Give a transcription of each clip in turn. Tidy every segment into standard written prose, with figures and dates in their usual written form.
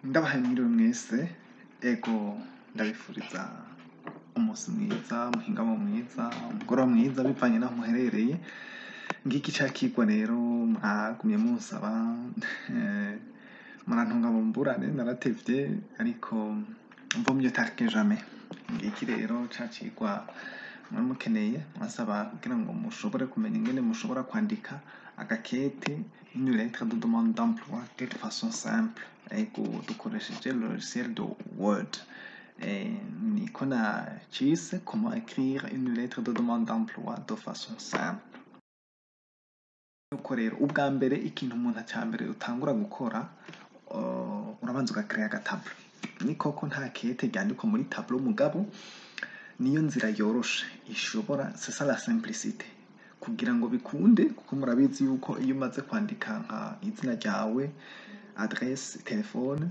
Ndabahaye mwiriwe mwese, ego ndabifuriza umunsi mwiza, umuhingamo mwiza, umugoroba mwiza bivanye n'aho muherereye. Ngiki ca kigwa rero mwagumye munsaba, murantunga mumburane naratevye, ariko vaut mieux tard que jamais. Ngiki rero ca cigwa mwari mukeneye, mwasaba kugira ngo mushobore kumenya ingene mushobora kwandika agakete, une lettre de demande d'emploi de façon simple, ego dukoresheje logiciel de Word. Niko nacise comment écrire une lettre de demande d'emploi de façon simple. Nuko rero ubwa mbere ikintu umuntu ca mbere utangura gukora, urabanza ugakrea agatablo. Ni koko nta kete ryandikwa muri tableau, mugabo niyo nzira yoroshe ishobora, c'est ça la simplicité, kugira ngo bikunde, kuko murabizi yuko iyo umaze kwandika nka izina ryawe, adresse, telefone,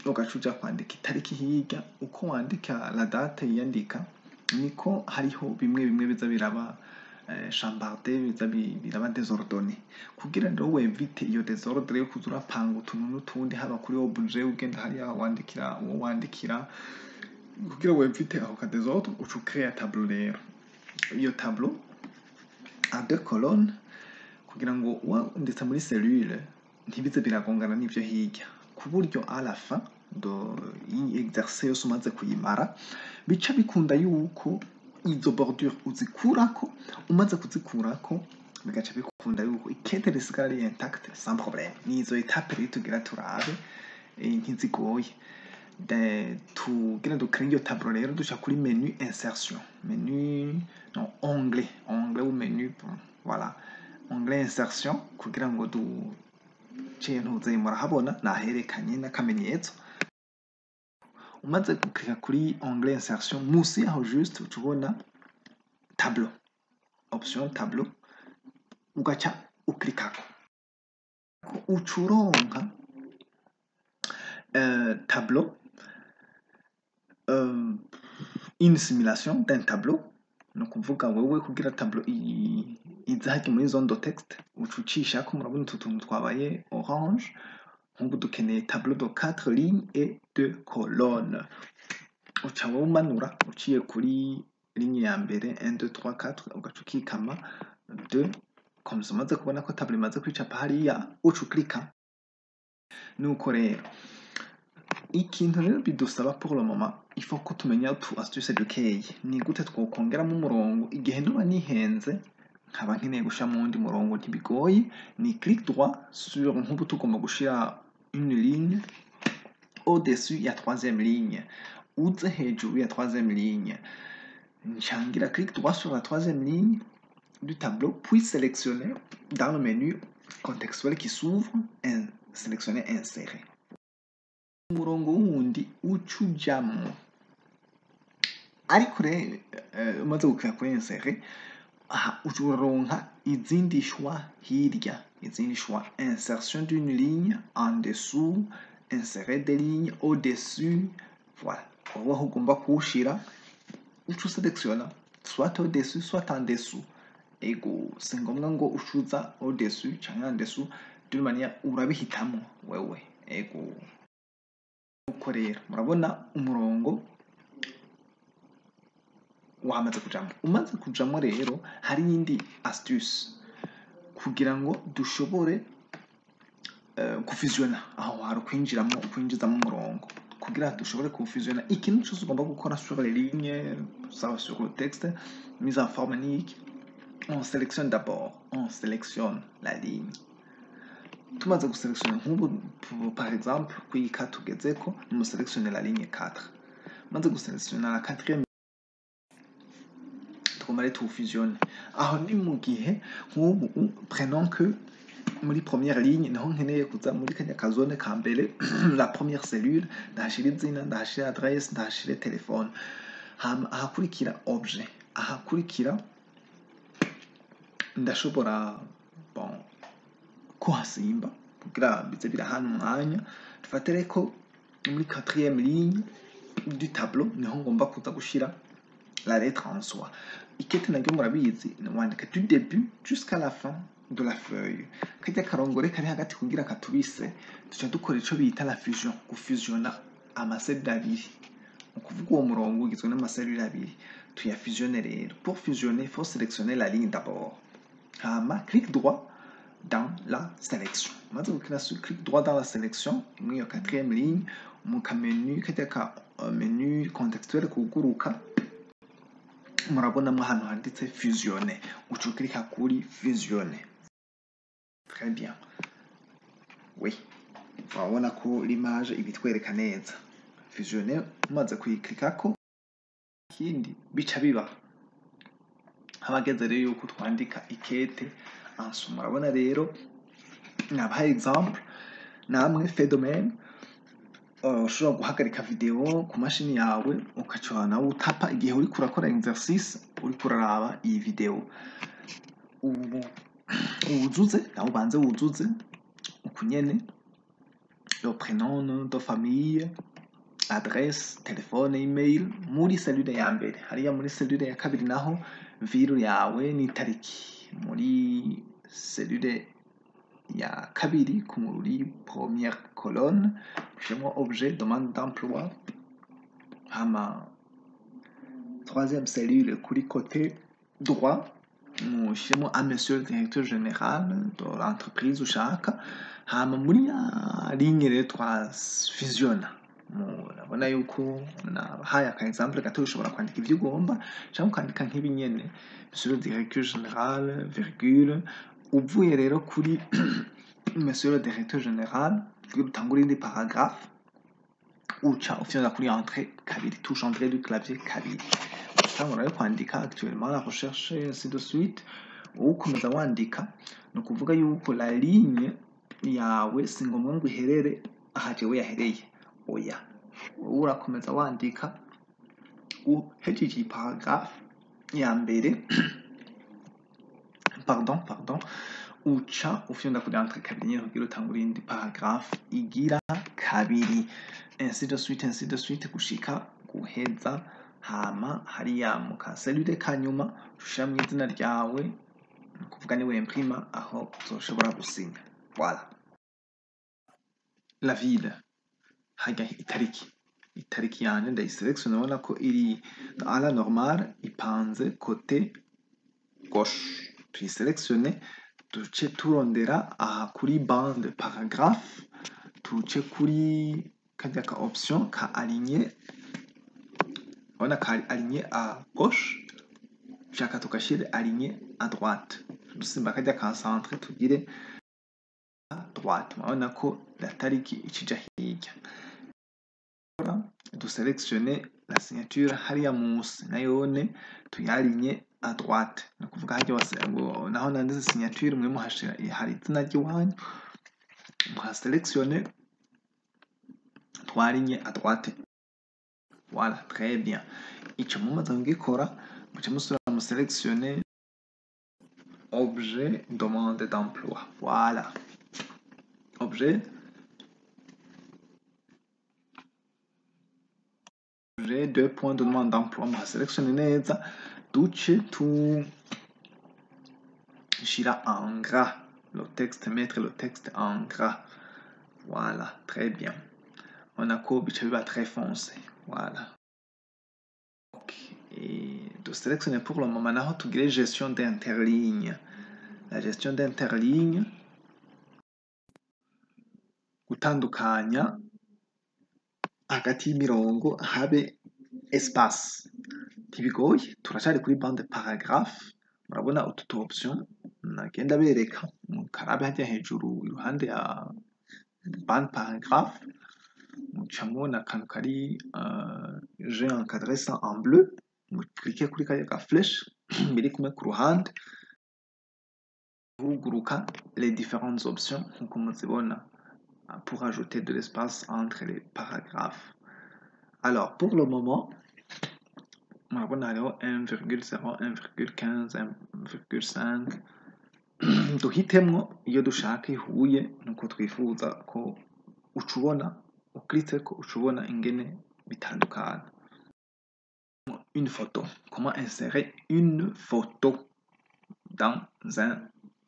ugaca uja kwandika itariki hirya, uko wandika la date yiyandika niko hariho bimwe bimwe biza biraba chambardé, biza biraba désordonné. Kugira ngo wevite iyo désordre yo kuza urapanga utuntu n'utundi, haba kuri objet ugenda hariya wandikira uwo wandikira, kugira wevite ako ka désordre uca ucrea tableau rero. Iyo tableau à deux colonnes, kugira ngo wanditse muri cellule ntibize biragongana n'ivyo hirya, ku buryo à la fin exercice yose umaze kuyimara bica bikunda yuko izo bordure uzikurako. Umaze kuzikurako bigaca bikunda yuko ikete risigara ari intact sans problème. Nizo etape rero tugira turabe ntizigoye. Tugira ducrea iyo tableau rero duca kuri menu insertion, onglet ou menu, voilà, onglet insertion, kugira ngo duce ntuze murahabona naherekanye n'akamenyetso. Umaze guklika kuri onglet insertion, musi yaho juste uca ubona tableau, option tableau, ugaca uklikako, uca uronka tableau, une simulation d'un tableau. No kuvuga wewe kugira tableau izahake muri zone de texte uca ucishako, murabona utu tuntu twabaye orange. Nk'ubu dukeneye tableau de 4 lignes et 2 colonnes. Uca wowe umanura uciye kuri ligne ya mbere 1 2 3 4, ugaca ukikama 2, comme ça umaze kubona ko tableau imaze kwicapa hariya uca uklika. Nuko rero ikintu rero bidusaba pour le moment, il faut ko tumenya utu astuce dukeyi. Ni gute twokongeramo umurongo igihe nduba nihenze nkaba nkeneye gushira mu wundi murongo, ntibigoye. Ni clic droit sur, nk'ubu tugomba gushira une ligne au-dessus ya troisième ligne, uze hejuru ya troisième ligne, nshangira clic droit sur la troisième ligne du tableau, puis sélectionner dans le menu contextuel qui s'ouvre, sélectionner insérer. Umurongo wundi uca ujamwo, ariko rero umaze gukora kuri insérer, uca uronka izindi choix hirya, izindi choix: insertion d'une ligne en dessous, insérer des lignes au-dessus. Voilà, wowe aho ugomba kuwushira uca uselectiona soit au-dessus soit en dessous. Ego si ngombwa ngo ucuza au-dessus canke en dessous, d'une manière urabihitamo wewe. Ego uko rero murabona umurongo wamaze kujamwo. Umaze kujamwo rero hari iyindi astuce kugira ngo dushobore kufusiona aho hari kwinjizamo umurongo. Kugira dushobore kufusiona, ikintu cyose ugomba gukora sur les lignes, ça sur le texte, mise en forme unique, on sélectionne d'abord, on sélectionne la ligne. Tumaze guselectiona, nk'ubu par exemple kuri ka tugezeko, nous sélectionner la ligne 4. Maze guselectiona la 4e, tugomba tufusione. Aho ni mu gihe nk'ubu prenons que muri première ligne niho nkeneye kuza muri kanya kazone ka mbere, la première cellule, ndahashira izina, ndahashira adresse, ndahashira telefone. Ahakurikira objet, ahakurikira ndashobora kuhasimba kugira bize birahana umwanya. Dufatire ko muri 4e ligne du tableau niho ngomba kuza gushira la lettre en soi. Ikete naryo murabizi, wandika du début jusqu'à la fin de la feuille. Kajya karongore kari hagati kugira katubise duca dukora ico bita la fusion, gufusiona amaselule abiri. Ukuvuga uwo murongo ugizwe n'amaselule abiri tuyafusione rero. Pour fusionner, il faut sélectionner la ligne d'abord. Hama clic droit dans la sélection. Maze gukira clic droit dans la sélection, muri iyo quatrième ligne, mu kamenu kajya ka menu contextuel kuguruka murabonamo ahantu handitse fusionner. Uca uklika kuri fusionner. Très bien. Oui. Urabona ko l'image ibitwereka neza. Fusionner umaze kuyiklikako ikindi bica biba habageze rero yuko twandika ikete ansu. Murabona rero nabaha exemple namwe fait domaine ushobora guhagarika video ku mashini yawe ukacana nawe utapa igihe uri kurakora exercice uri kuraraba iyi video. Ubu wuzuze nawe ubanze wuzuze ukunyene le prénom, nom de famille, adresse, téléphone, email muri cellule ya mbere. Hariya muri cellule ya kabiri naho ville yawe n'itariki. Muri cellule ya kabiri muri première colonne ushiramo objet demande d'emploi. Hama troisième cellule kuri côté droit ushiramo à monsieur le directeur général de l'entreprise ushaka. Hama muri ya ligne rero twafisiona murabona yuko nabahaye aka exemple gato ushobora kwandika ivyo ugomba cyangwa ukandika nk'ibinyene monsieur le directeur général virgule. Uvuye rero kuri monsieur le directeur général kugira utangure indi paragraphe uca ufyonda kuri entrée kabiri, touche entrée du clavier kabiri. Utangura rero kwandika actuellement la recherche ainsi de suite. Ukomeza wandika no kuvuga yuko la ligne yawe si ngombwa ngo iherere aha jewe yahereye. Oya, urakomeza wandika uhejeje paragraphe ya mbere pardon uca ufyonda kuri entrée kabiri nyine kugira utangure indi paragraphe igira kabiri, ainsi de suite gushika guheza. Hama hariya mu ka cellule kanyuma ushiramwo izina ryawe ni kuvuga niwe imprima aho uzoshobora gusinya. Voilà. La ville hajya itariki yanje ndayiselectione. Ubona ko iri à la normale ipanze côté gauche. Tuyiselectione duce turondera aha kuri bande paragraphe tuce kuri kajya ka option ka aligné. Ubona ka aligné à gauche shaka tukashire aligné à droite. Dusimba kajya ka centre tugire à droite. Murabona ko la tariki ikija hirya. Duselectionner la signature hariya munsi nayone tuyaligné à droite. No kuvuga hajya wase ngo naho nanditse signature mwe muhashira hari izina ry'iwanyu muhaselectionner twaligné à droite. Voilà, très bien. Ico mumaze kugikora muce musura mu selectionner objet demande d'emploi. Voilà. Objet deux points de demande d'emploi. Muhaselectionner neza duce tushira en gras le texte, mettre le texte en gras. Voilà, très bien. On a ko bica biba très foncé. Voilà. Okay. Et de sélectionner pour le moment naho tugire gestion d'interligne. La gestion d'interligne gutandukanya hagati y'imirongo habe espace. Ntibigoye, turacari kuri bande paragraphe. Murabona utu tu option nagenda bereka mukarabe hajya hejuru iruhande ya bande paragraphe muca mubona akantu kari j'ai encadré ça en bleu. Mukliquez kuri kariya ka flèche biri kumwe ku ruhande huguruka les différentes options nkuko muzibona pour ajouter de l'espace entre les paragraphes. Alors pour le moment murabona hariho 1,0 1,15 1,5 duhitemwo iyo dushaka ihuye nuko twifuza ko ucubona uklitseko ucubona ingene bitandukana. Une photo. Comment insérer une photo dans un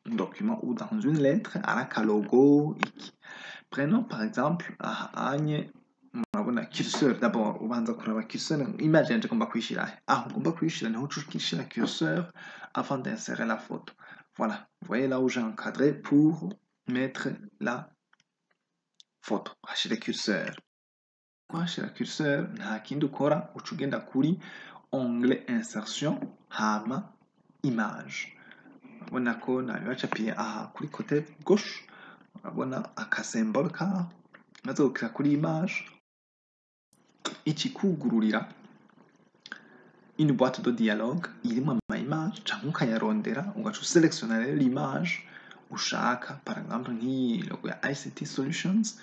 document ou dans une lettre araka logo iki. Prenons par exemple ahanye murabona curseur d'abord ubanza kuraba curseur image yanje ngomba kuyishira aho ngomba kuyishira niho ushikishira curseur avant d'insérer la photo. Voilà, vous voyez là où j'ai encadré pour mettre la photo. Hashira curseur. Kuhashira curseur nta kindi ukora uca ugenda kuri onglet insertion hama image. Urabona ko nabibacapiye aha kuri côté gauche, urabona akasymbole kaho maze gukira kuri image ikikugururira une boîte de dialogue irimo ama image canke ukayarondera ugaca uselectiona rero l'image ushaka par exemple nk'iyi logo ya ICT Solutions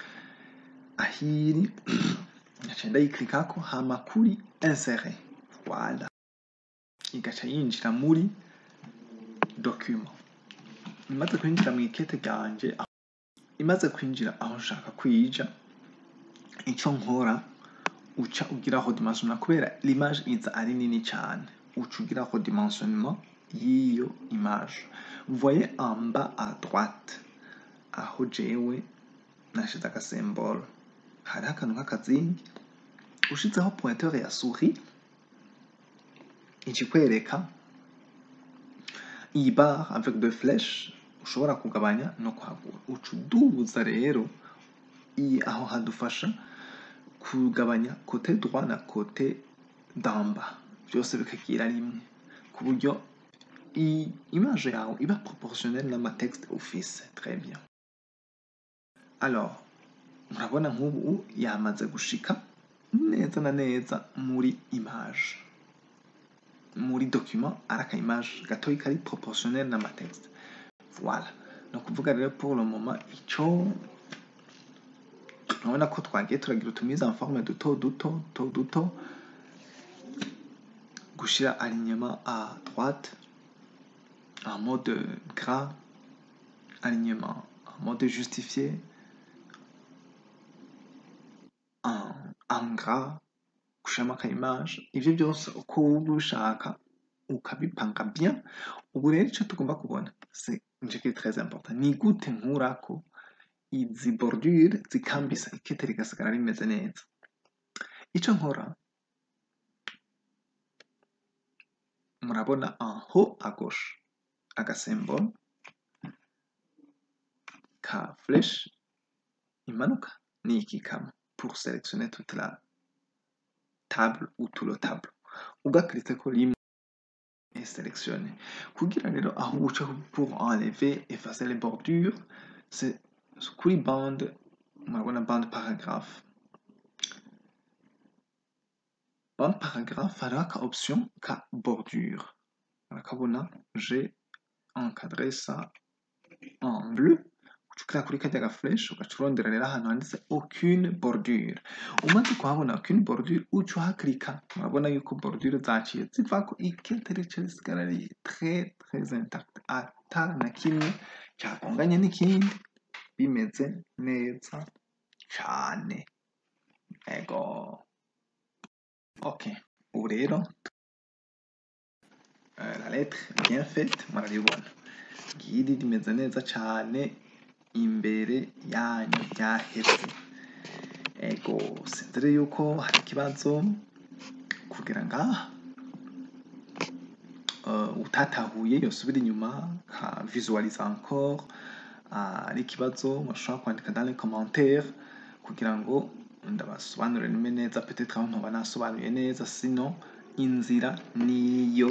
ahiri ngaca ndayiklikako hama kuri insérer, voilà, igaca yinjira muri document. Imaze kwinjira mu ikete ryanje, imaze kwinjira aho nshaka kwija, ico nkora uca ugira redimensionnement kubera l'image iza ari nini cyane, uca ugira redimensionnement y'iyo image. Vous voyez en bas à droite aho jewe nashize akasymbole hariho akantu k'akazingi, ushizeho pointeur ya souris ikikwereka iyi barre avec deux flèches ushobora kugabanya no kwagura. Uca uduza rero iyi aho hadufasha kugabanya côté droit na côté d'en bas byose bikagira rimwe ku buryo image yawe iba proportionnelle n'amatexte ufise. Très bien. Alors murabona nk'ubu yamaze gushika neza na neza muri image, muri document araka image gatoyi kari proportionnel n'amatexte. Voilà, no kuvuga rero pour le moment ico urabona ko twagiye turagira utumise en forme duto gushira alignement à droite en mode gras, alignement en mode justifié, en gras, gushiramo aka image, ivyo byose uko uba ushaka ukabipanga bien. Ubu rero ico tugomba kubona c'est nico kiri très important, ni gute nkurako izi bordure zikambisa ikete rigasigara rimeze neza. Ico nkora murabona en haut à gauche agasymbole ka flèche imanuka ni iki kama pour sélectionner toute la table ou tout le tableau, ugakriteko rimwe et sélectionner kugira rero aho uca pour enlever effacer les bordures, c'est kuri bande murabona bande paragraphe hariho aka option ka bordure murakabona, j'ai encadré ça en bleu. Ucukira kuri karya ga flèche ugaca urondera rero ahantu handitse aucune bordure. Umaze kuhabona aucune bordure uca uhaklika, murabona yuko bordure zaciye zivako ikete rica risigara ari très très intact, ata na kimwe cagonganye n'ikindi, bimeze neza cane. Ego. Ok, ubu rero la lettre bien faite murabibona ngiri rimeze neza cane imbere yanyu ryaheze. Ego, sinzire yuko hari ikibazo kugira ngaha utatahuye yosubira inyuma ka visualize encore, ari ikibazo mushobora kwandika dans les commentaires kugira ngo ndabasobanurire neza, peut-être aho ntoba nasobanuye neza, sinon inzira niyo